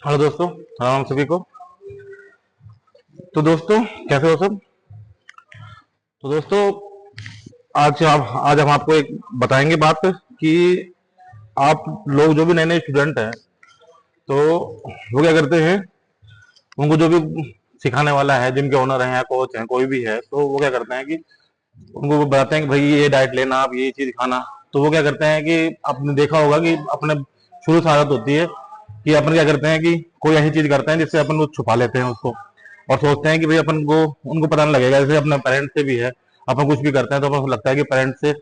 Hello दोस्तों, राम सभी को। तो दोस्तों, कैसे हो सब? तो दोस्तों, आज हम आपको एक बताएंगे बात कि आप लोग जो भी नए नए स्टूडेंट हैं, तो वो क्या करते हैं। उनको जो भी सिखाने वाला है, जिम के ओनर हैं या कोच हैं, कोई भी है, तो वो क्या करते हैं कि उनको वो बताते हैं कि भाई ये डाइट लेना, आप ये चीज खाना। तो वो क्या करते हैं कि आपने देखा होगा कि अपने शुरू से आदत होती है कि अपन क्या करते हैं कि कोई ऐसी चीज करते हैं जिससे अपन वो छुपा लेते हैं उसको, और सोचते हैं कि भाई अपन को उनको पता नहीं लगेगा। जैसे अपने पेरेंट्स से भी है, अपन कुछ भी करते हैं तो अपन को लगता है कि पेरेंट्स से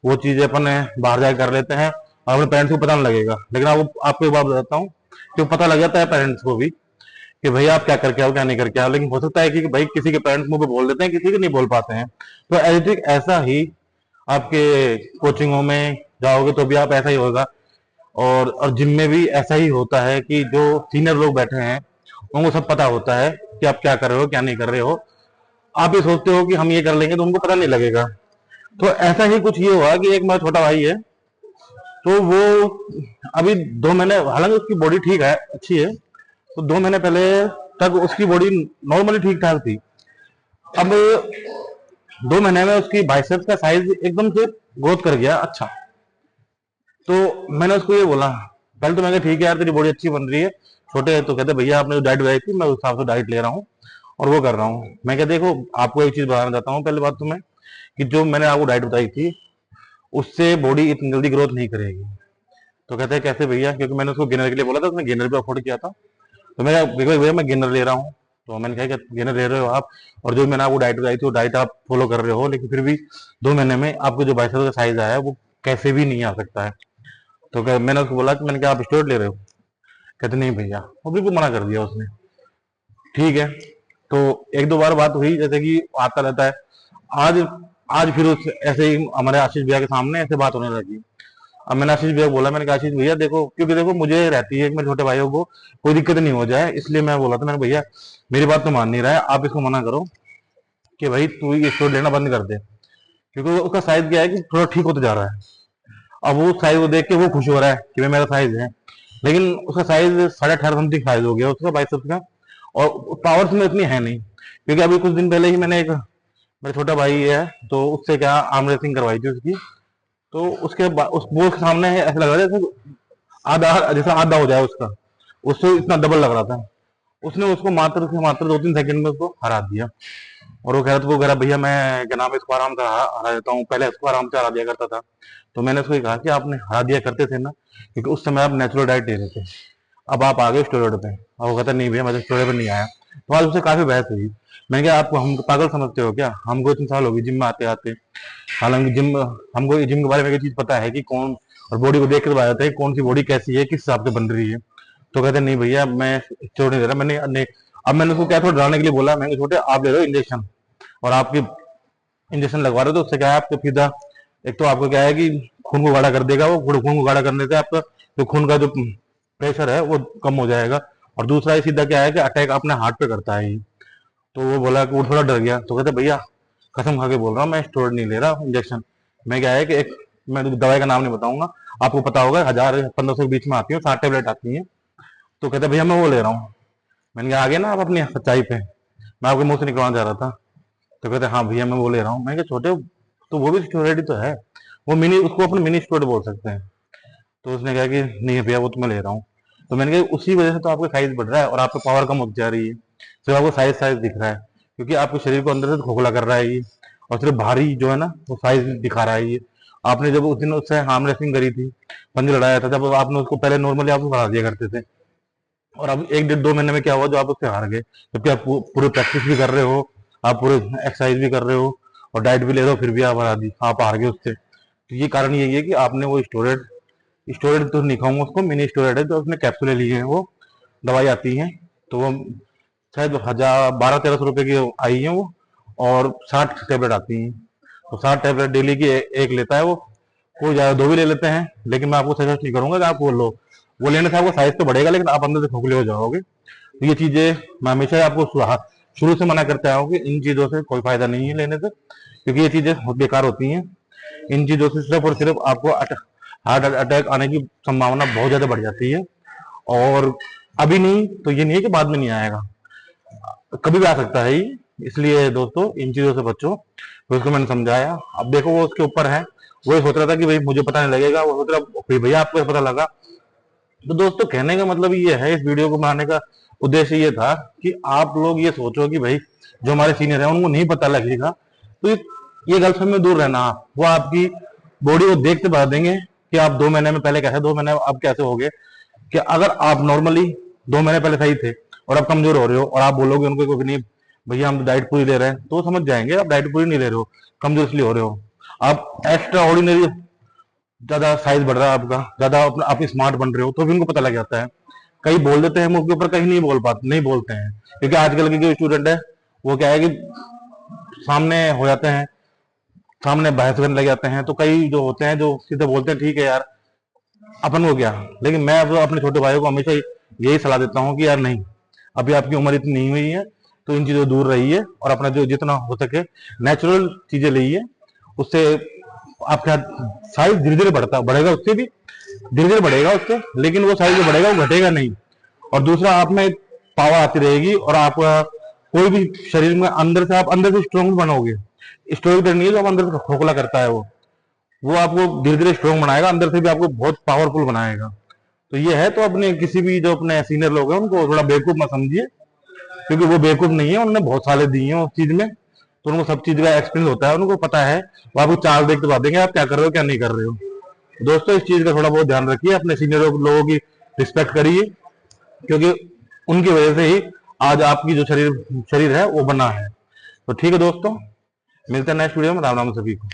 वो चीजें अपन बाहर जाकर कर लेते हैं और अपने पेरेंट्स को पता नहीं लगेगा। लेकिन आपको एक बात बताता हूँ कि वो पता लग जाता है पेरेंट्स को भी कि भैया आप क्या करके आओ, क्या नहीं करके आओ। लेकिन हो सकता है कि भाई किसी के पेरेंट्स मुंह पे बोल देते हैं, किसी के नहीं बोल पाते हैं। तो एडिटिंग ऐसा ही आपके कोचिंगों में जाओगे तो भी आप ऐसा ही होगा, और जिम में भी ऐसा ही होता है कि जो सीनियर लोग बैठे हैं उनको सब पता होता है कि आप क्या कर रहे हो, क्या नहीं कर रहे हो। आप ये सोचते हो कि हम ये कर लेंगे तो उनको पता नहीं लगेगा। तो ऐसा ही कुछ ये हुआ कि एक मेरा छोटा भाई है, तो वो अभी 2 महीने, हालांकि उसकी बॉडी ठीक है, अच्छी है। तो 2 महीने पहले तक उसकी बॉडी नॉर्मली ठीक ठाक थी। अब 2 महीने में उसकी बाइसेप्स का साइज एकदम से ग्रोथ कर गया, अच्छा। तो मैंने उसको ये बोला, पहले तो मैंने कहा ठीक है यार, तेरी बॉडी अच्छी बन रही है, छोटे है। तो कहते भैया आपने जो डाइट बताई थी मैं उस हिसाब से डाइट ले रहा हूँ और वो कर रहा हूँ। मैं क्या, देखो आपको एक चीज बताना चाहता हूँ पहले बात तो मैं, कि जो मैंने आपको डाइट बताई थी उससे बॉडी इतनी जल्दी ग्रोथ नहीं करेगी। तो कहते हैं कैसे भैया, क्योंकि मैंने उसको गेनर के लिए बोला था, उसने गेनर भी अफोर्ड किया था। तो मैं देखो भैया मैं गेनर ले रहा हूँ। तो मैंने कहा कि गेनर ले रहे हो आप, और जो मैंने आपको डाइट बताई थी वो डाइट आप फॉलो कर रहे हो, लेकिन फिर भी 2 महीने में आपको जो बाइसेप्स का साइज आया है वो कैसे भी नहीं आ सकता है। तो मैंने उसको बोला कि मैंने कहा आप स्टेरॉइड ले रहे हो? कहते नहीं भैया, वो बिल्कुल मना कर दिया उसने। ठीक है। तो एक दो बार बात हुई, जैसे कि आता रहता है। आज आज फिर उस ऐसे ही हमारे आशीष भैया के सामने ऐसे बात होने लगी। अब मैंने आशीष भैया को बोला, मैंने कहा आशीष भैया देखो, क्योंकि देखो मुझे रहती है कि मेरे छोटे भाइयों को कोई दिक्कत नहीं हो जाए, इसलिए मैं बोला था। मैंने भैया मेरी बात तो मान नहीं रहा है, आप इसको मना करो कि भाई तू ये स्टोर लेना बंद कर दे, क्योंकि उसका साइज क्या है कि थोड़ा ठीक होता जा रहा है। अब वो साइज को देख के वो खुश हो रहा है कि भाई मेरा साइज है, लेकिन उसका साइज 18.5 समथिंग साइज हो गया उसका बाइसेप्स का। और पावर्स में इतनी है नहीं, क्योंकि अभी कुछ दिन पहले ही मैंने एक, मेरा छोटा भाई है, तो उससे क्या आर्म रेसलिंग करवाई थी उसकी। तो उस वो उसके सामने ऐसा लग रहा था जैसे आधा, जैसे आधा हो जाए उसका, उससे इतना डबल लग रहा था। उसने उसको मात्र से मात्र 2-3 सेकंड में उसको हरा दिया। और वो कह रहा भैया मैं क्या नाम है, इसको आराम से हरा देता हूँ, पहले इसको आराम से हरा दिया करता था। तो मैंने उसको कहा कि आपने हरा दिया करते थे ना, क्योंकि उस समय आप नेचुरल डाइट ले रहे थे, अब आप आ गए स्टेरॉइड पे। और वो कहता नहीं भैया मैं तो स्टेरॉइड पे नहीं आया। तो आज उससे काफी बहस हुई। मैंने कहा आपको हम पागल समझते हो क्या? हमको इतने साल हो गए जिम में आते आते, हालांकि हमको जिम के बारे में एक चीज पता है कि कौन, और बॉडी को देख के बताया जाता है कि कौन सी बॉडी कैसी है, किस हिसाब से बन रही है। तो कहते नहीं भैया मैं स्टेरॉइड नहीं दे रहा, अब मैंने उसको क्या थोड़ा डराने के लिए बोला, मैंने छोटे आप ले रहे हो इंजेक्शन, और आपकी इंजेक्शन लगवा रहे हो तो उससे क्या है आपको सीधा, एक तो आपको क्या है कि खून को गाढ़ा कर देगा, वो खून को गाढ़ा करने से आपका जो खून का जो प्रेशर है वो कम हो जाएगा। और दूसरा ये सीधा क्या है कि अटैक अपने हार्ट पे करता है ये। तो वो बोला कि वो थोड़ा डर गया। तो कहते भैया कसम खा के बोल रहा हूँ मैं स्टेरॉइड नहीं ले रहा इंजेक्शन। मैं क्या है कि एक, मैं दवाई का नाम नहीं बताऊंगा, आपको पता होगा 1000-1500 के बीच में आती है, 7 टेबलेट आती है। तो कहते भैया मैं वो ले रहा हूँ। मैंने कहा आगे ना आप अपनी सच्चाई पे, मैं आपके मुंह से निकलवाना चाह रहा था। तो कहते हाँ भैया मैं वो ले रहा हूँ। मैं कहा छोटे, तो वो भी स्टोरेड ही तो है, वो मिनी, उसको अपन मिनी स्टोरेड बोल सकते हैं। तो उसने कहा कि नहीं भैया वो तो मैं ले रहा हूँ। तो मैंने कहा उसी वजह से तो आपका साइज बढ़ रहा है और आपका पावर कम होती जा रही है, सिर्फ आपको साइज साइज दिख रहा है, क्योंकि आपके शरीर को अंदर से खोखला कर रहा है ये, और सिर्फ भारी जो है ना वो साइज दिखा रहा है ये। आपने जब उस दिन उससे हार्म रेसलिंग करी थी, पंज लड़ाया था, जब आपने उसको पहले नॉर्मली आप बढ़ा दिया करते थे, और अब 1-1.5-2 महीने में क्या हुआ जो आप उससे हार गए, जबकि आप पूरे प्रैक्टिस भी कर रहे हो, आप पूरे एक्सरसाइज भी कर रहे हो और डाइट भी ले रहे हो, फिर भी आप हार गए उससे। तो ये कारण यही है कि आपने वो स्टोरेड, स्टोरेड तो नहीं खाऊंगा उसको, मिनी स्टोरेड है जो उसने कैप्सूलें ली है, वो दवाई आती है। तो वो शायद 1200-1300 रुपए की आई है वो, और 60 टेबलेट आती हैं। तो 60 टेबलेट डेली की एक लेता है वो, कोई ज्यादा दो भी ले लेते हैं, लेकिन मैं आपको सजेस्ट नहीं करूंगा कि आप वो लो। वो लेने से आपका साइज तो बढ़ेगा, लेकिन आप अंदर से खोखले हो जाओगे। तो ये चीजें मैं हमेशा आपको शुरू से मना करते आया हूँ कि इन चीजों से कोई फायदा नहीं है लेने से, क्योंकि ये चीजें बहुत बेकार होती हैं। इन चीजों से सिर्फ और सिर्फ आपको हार्ट अटैक आने की संभावना बहुत ज्यादा बढ़ जाती है। और अभी नहीं तो ये नहीं है कि बाद में नहीं आएगा, कभी भी आ सकता है ये। इसलिए दोस्तों इन चीजों से बचो। तो उसको मैंने समझाया। अब देखो वो उसके ऊपर है, वो ये सोच रहा था कि भाई मुझे पता नहीं लगेगा, वो सोच रहा भाई भैया आपको पता लगा। तो दोस्तों कहने का मतलब ये है, इस वीडियो को बनाने का उद्देश्य ये था कि आप लोग ये सोचो कि भाई जो हमारे सीनियर है उनको नहीं पता लगेगा, तो ये गलतफहमी में दूर रहना। वो आपकी बॉडी को देखते बता देंगे कि आप 2 महीने में पहले कैसे, 2 महीने अब कैसे हो गए। कि अगर आप नॉर्मली 2 महीने पहले सही थे और अब कमजोर हो रहे हो और आप बोलोगे उनको कि नहीं भैया हम तो डाइट पूरी ले रहे हैं, तो समझ जाएंगे आप डाइट पूरी नहीं ले रहे हो, कमजोर इसलिए हो रहे हो। आप एक्स्ट्रा ऑर्डिनरी ज्यादा साइज बढ़ रहा है आपका, ज्यादा अपना आप स्मार्ट बन रहे हो, तो भी उनको पता लग जाता है। कई बोल देते हैं मुंह के ऊपर, कहीं नहीं बोल पाते, नहीं बोलते हैं, क्योंकि आजकल के जो स्टूडेंट है वो क्या है कि सामने हो जाते हैं, सामने बहस करने लग जाते हैं। तो कई जो होते हैं जो सीधे बोलते हैं ठीक है यार अपन को क्या। लेकिन मैं अब अपने छोटे भाइयों को हमेशा यही सलाह देता हूँ कि यार नहीं, अभी आपकी उम्र इतनी नहीं हुई है, तो इन चीजों से दूर रहिए और अपना जो जितना हो सके नेचुरल चीजें लीजिए। उससे आपका साइज धीरे धीरे बढ़ेगा, उससे भी धीरे धीरे बढ़ेगा उससे, लेकिन वो साइज जो बढ़ेगा वो घटेगा नहीं। और दूसरा आप में पावर आती रहेगी और आपका कोई भी शरीर में अंदर से आप अंदर से स्ट्रॉन्ग बनोगे। स्ट्रॉन्ग नहीं है जो आप अंदर से खोखला करता है, वो आपको धीरे धीरे स्ट्रॉन्ग बनाएगा, अंदर से भी आपको बहुत पावरफुल बनाएगा। तो ये है। तो अपने किसी भी जो अपने सीनियर लोग हैं उनको थोड़ा बेवकूफ मत समझिए, क्योंकि वो बेवकूफ नहीं है, उन्होंने बहुत साले दिए हैं उस चीज में, तो उनको सब चीज का एक्सपीरियंस होता है, उनको पता है। वो आपको चाल देख के बता देंगे आप क्या कर रहे हो क्या नहीं कर रहे हो। दोस्तों इस चीज का थोड़ा बहुत ध्यान रखिए, अपने सीनियर लोगों की रिस्पेक्ट करिए, क्योंकि उनकी वजह से ही आज आपकी जो शरीर है वो बना है। तो ठीक है दोस्तों, मिलते हैं नेक्स्ट वीडियो में। राम राम सभी को।